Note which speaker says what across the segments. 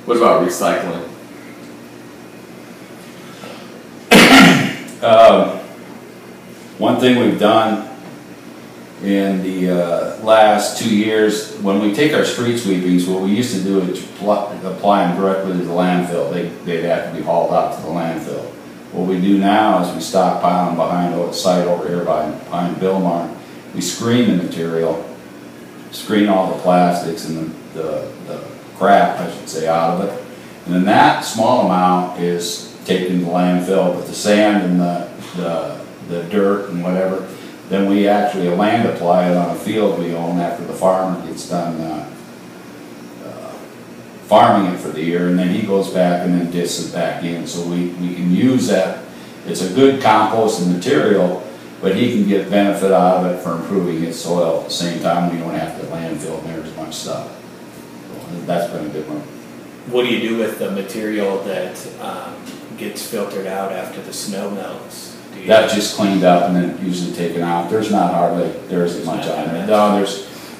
Speaker 1: What about recycling?
Speaker 2: One thing we've done in the last 2 years, when we take our street sweepings, what we used to do is apply them directly to the landfill. They'd have to be hauled out to the landfill. What we do now is we stockpile them behind a site over here behind Billmar. We screen the material, screen all the plastics and the crap, I should say, out of it. And then that small amount is taken to the landfill, but the sand and the dirt and whatever, then we actually land apply it on a field we own after the farmer gets done farming it for the year, and then he goes back and then disks it back in. So we can use that. It's a good composting material, but he can get benefit out of it for improving his soil at the same time. We don't have to landfill near as much stuff. So that's been a good one.
Speaker 3: What do you do with the material that gets filtered out after the snow melts?
Speaker 2: That's just cleaned up and then usually taken out. There isn't much on there. No,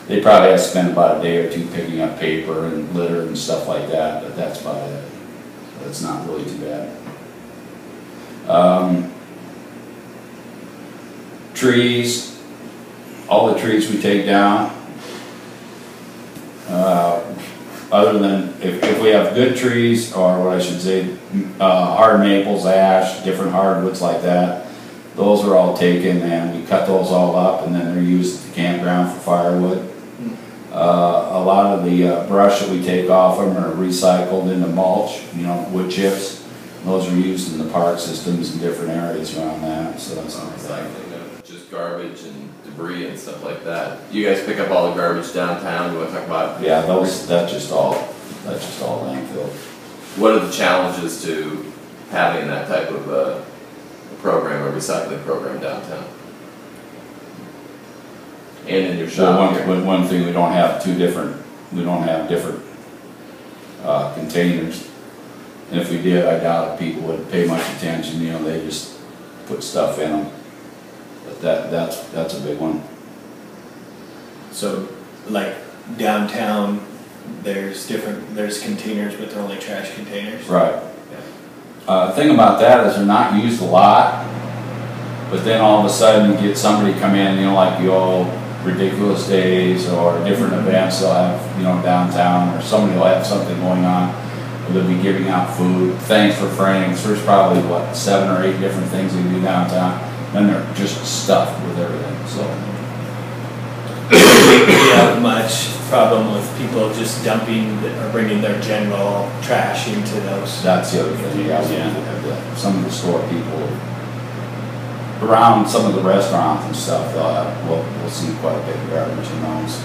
Speaker 2: they probably have to spend about a day or two picking up paper and litter and stuff like that, but that's about it. So it's not really too bad. Trees, all the trees we take down, other than if we have good trees, or what I should say, hard maples, ash, different hardwoods like that, those are all taken and we cut those all up and then they're used at the campground for firewood. A lot of the brush that we take off them are recycled into mulch, wood chips. Those are used in the park systems in different areas around that. So that's not
Speaker 1: recycling of just garbage and debris and stuff like that. You guys pick up all the garbage downtown. You want to talk about?
Speaker 2: Yeah, that's just all landfill.
Speaker 1: What are the challenges to having that type of a program, a recycling program downtown? And in your shop?
Speaker 2: Well, one thing, we don't have different containers. And if we did, I doubt if people would pay much attention. They just put stuff in them. But that's a big one.
Speaker 3: So, like downtown, there's containers, but they're only trash containers.
Speaker 2: Right. Yeah. The thing about that is they're not used a lot. But then all of a sudden you get somebody come in, like the old Ridiculous Days or different events they'll have, downtown, or somebody will have something going on. They'll be giving out food, thanks for frames. There's probably 7 or 8 different things they do downtown. Then they're just stuffed with everything. So
Speaker 3: do you have much problem with people just dumping or bringing their general trash into those?
Speaker 2: That's the other thing. Yeah. Some of the store people around some of the restaurants and stuff, we'll see quite a bit of garbage in those.